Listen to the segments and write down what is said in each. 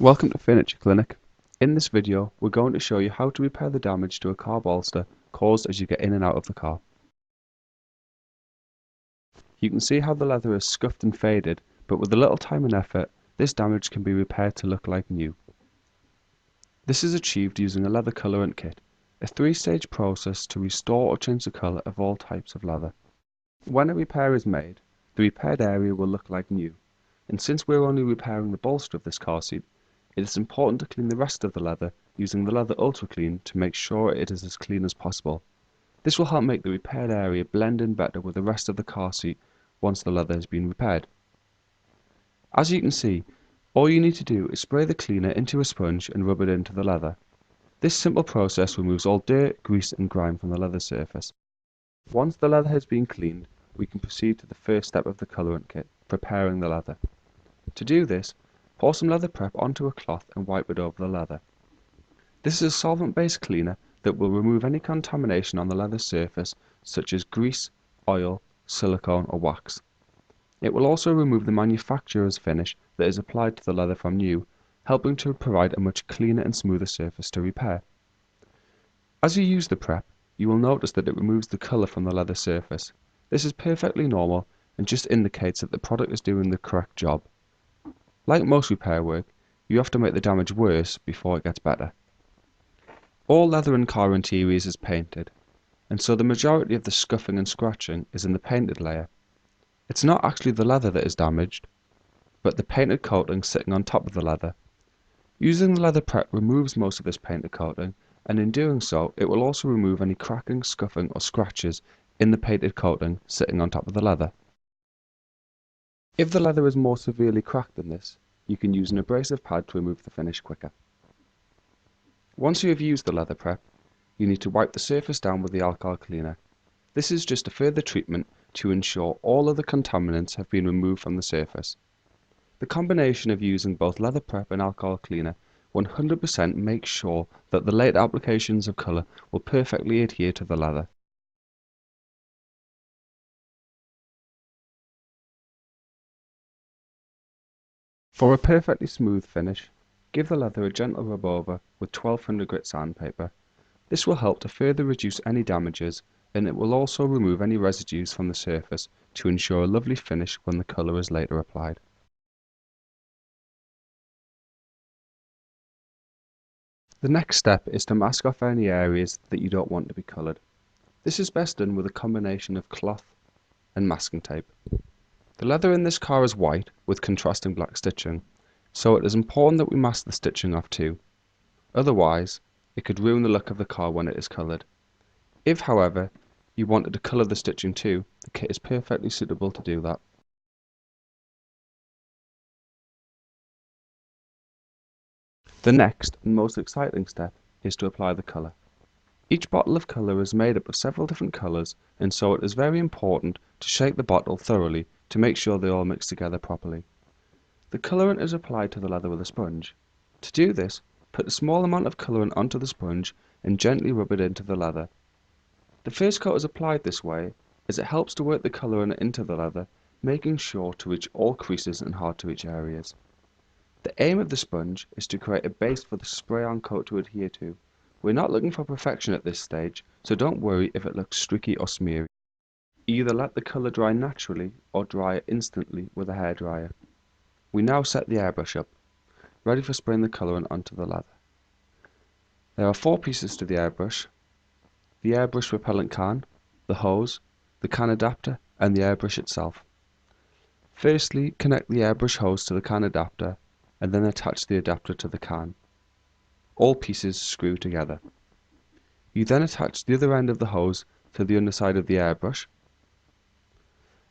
Welcome to Furniture Clinic. In this video, we're going to show you how to repair the damage to a car bolster caused as you get in and out of the car. You can see how the leather is scuffed and faded, but with a little time and effort, this damage can be repaired to look like new. This is achieved using a leather Colorant Kit, a three-stage process to restore or change the colour of all types of leather. When a repair is made, the repaired area will look like new, and since we're only repairing the bolster of this car seat, it is important to clean the rest of the leather using the Leather Ultra Clean to make sure it is as clean as possible. This will help make the repaired area blend in better with the rest of the car seat once the leather has been repaired. As you can see, all you need to do is spray the cleaner into a sponge and rub it into the leather. This simple process removes all dirt, grease and grime from the leather surface. Once the leather has been cleaned, we can proceed to the first step of the Colorant Kit, preparing the leather. To do this, pour some leather prep onto a cloth and wipe it over the leather. This is a solvent-based cleaner that will remove any contamination on the leather surface such as grease, oil, silicone or wax. It will also remove the manufacturer's finish that is applied to the leather from new, helping to provide a much cleaner and smoother surface to repair. As you use the prep, you will notice that it removes the colour from the leather surface. This is perfectly normal and just indicates that the product is doing the correct job. Like most repair work, you have to make the damage worse before it gets better. All leather in car interiors is painted, and so the majority of the scuffing and scratching is in the painted layer. It's not actually the leather that is damaged, but the painted coating sitting on top of the leather. Using the leather prep removes most of this painted coating, and in doing so, it will also remove any cracking, scuffing or scratches in the painted coating sitting on top of the leather. If the leather is more severely cracked than this, you can use an abrasive pad to remove the finish quicker. Once you have used the leather prep, you need to wipe the surface down with the alcohol cleaner. This is just a further treatment to ensure all of the contaminants have been removed from the surface. The combination of using both leather prep and alcohol cleaner 100% makes sure that the later applications of colour will perfectly adhere to the leather. For a perfectly smooth finish, give the leather a gentle rub over with 1200 grit sandpaper. This will help to further reduce any damages, and it will also remove any residues from the surface to ensure a lovely finish when the colour is later applied. The next step is to mask off any areas that you don't want to be coloured. This is best done with a combination of cloth and masking tape. The leather in this car is white with contrasting black stitching, so it is important that we mask the stitching off too. Otherwise, it could ruin the look of the car when it is coloured. If, however, you wanted to colour the stitching too, the kit is perfectly suitable to do that. The next and most exciting step is to apply the colour. Each bottle of colour is made up of several different colours, and so it is very important to shake the bottle thoroughly to make sure they all mix together properly. The colourant is applied to the leather with a sponge. To do this, put a small amount of colourant onto the sponge and gently rub it into the leather. The first coat is applied this way as it helps to work the colourant into the leather, making sure to reach all creases and hard to reach areas. The aim of the sponge is to create a base for the spray-on coat to adhere to. We're not looking for perfection at this stage, so don't worry if it looks streaky or smeary. Either let the colour dry naturally or dry it instantly with a hairdryer. We now set the airbrush up, ready for spraying the colourant onto the leather. There are 4 pieces to the airbrush: the airbrush repellent can, the hose, the can adapter and the airbrush itself. Firstly, connect the airbrush hose to the can adapter and then attach the adapter to the can. All pieces screw together. You then attach the other end of the hose to the underside of the airbrush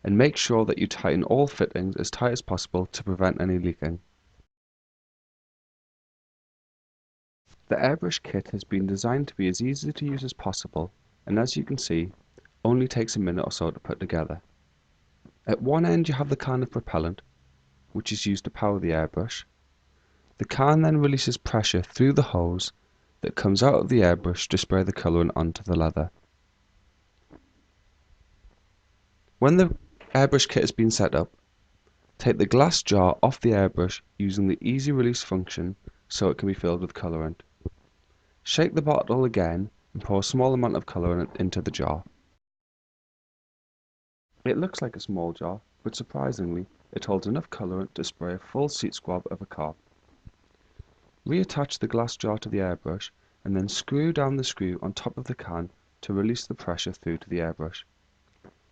and make sure that you tighten all fittings as tight as possible to prevent any leaking. The airbrush kit has been designed to be as easy to use as possible, and as you can see, only takes a minute or so to put together. At one end you have the can of propellant, which is used to power the airbrush. The can then releases pressure through the hose that comes out of the airbrush to spray the colourant onto the leather. When the airbrush kit has been set up, Take the glass jar off the airbrush using the easy release function so it can be filled with colorant. Shake the bottle again and pour a small amount of colorant into the jar. It looks like a small jar, but surprisingly, it holds enough colorant to spray a full seat squab of a car. Reattach the glass jar to the airbrush and then screw down the screw on top of the can to release the pressure through to the airbrush.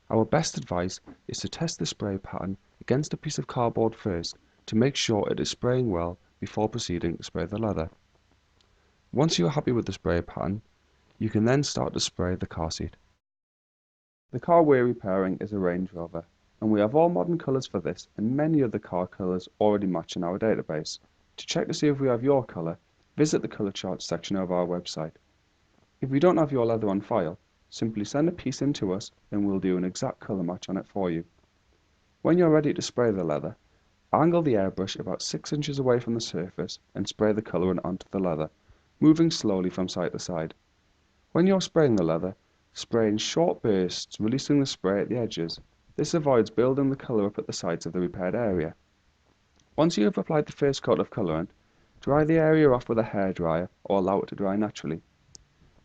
Our best advice is to test the spray pattern against a piece of cardboard first to make sure it is spraying well before proceeding to spray the leather. Once you are happy with the spray pattern, you can then start to spray the car seat. The car we're repairing is a Range Rover, and we have all modern colours for this and many other car colours already match in our database. To check to see if we have your colour, visit the colour chart section of our website. If we don't have your leather on file, simply send a piece in to us and we'll do an exact colour match on it for you. When you're ready to spray the leather, angle the airbrush about 6 inches away from the surface and spray the colourant onto the leather, moving slowly from side to side. When you're spraying the leather, spray in short bursts, releasing the spray at the edges. This avoids building the colour up at the sides of the repaired area. Once you have applied the first coat of colorant, dry the area off with a hairdryer or allow it to dry naturally.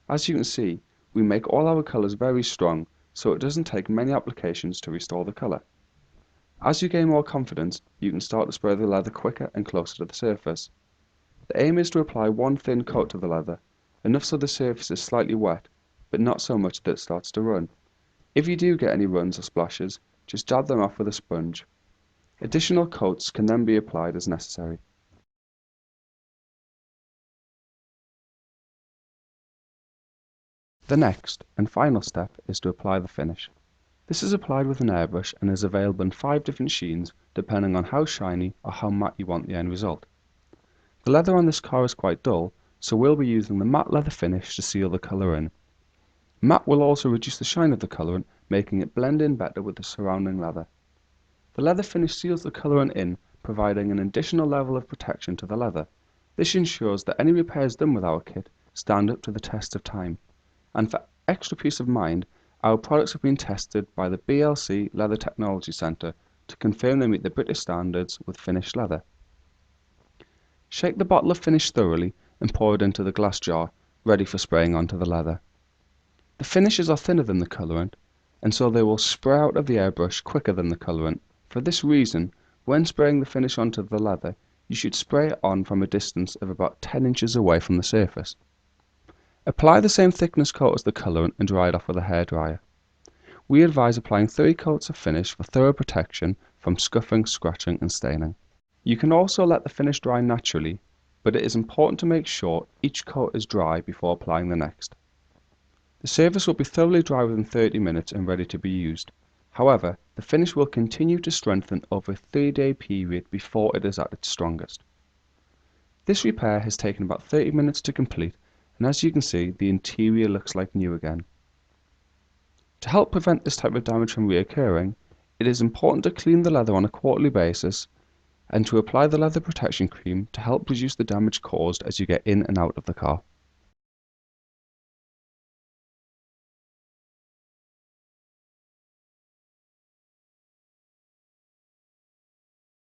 As you can see, we make all our colours very strong, so it doesn't take many applications to restore the colour. As you gain more confidence, you can start to spray the leather quicker and closer to the surface. The aim is to apply one thin coat to the leather, enough so the surface is slightly wet, but not so much that it starts to run. If you do get any runs or splashes, just dab them off with a sponge. Additional coats can then be applied as necessary. The next and final step is to apply the finish. This is applied with an airbrush and is available in 5 different sheens depending on how shiny or how matte you want the end result. The leather on this car is quite dull, so we'll be using the matte leather finish to seal the colour in. Matte will also reduce the shine of the colorant, making it blend in better with the surrounding leather. The leather finish seals the colorant in, providing an additional level of protection to the leather. This ensures that any repairs done with our kit stand up to the test of time. And for extra peace of mind, our products have been tested by the BLC Leather Technology Centre to confirm they meet the British standards with finished leather. Shake the bottle of finish thoroughly and pour it into the glass jar, ready for spraying onto the leather. The finishes are thinner than the colorant, and so they will spray out of the airbrush quicker than the colorant. For this reason, when spraying the finish onto the leather, you should spray it on from a distance of about 10 inches away from the surface. Apply the same thickness coat as the colorant and dry it off with a hairdryer. We advise applying 3 coats of finish for thorough protection from scuffing, scratching and staining. You can also let the finish dry naturally, but it is important to make sure each coat is dry before applying the next. The surface will be thoroughly dry within 30 minutes and ready to be used. However, the finish will continue to strengthen over a 3-day period before it is at its strongest. This repair has taken about 30 minutes to complete, and as you can see, the interior looks like new again. To help prevent this type of damage from reoccurring, it is important to clean the leather on a quarterly basis and to apply the leather protection cream to help reduce the damage caused as you get in and out of the car.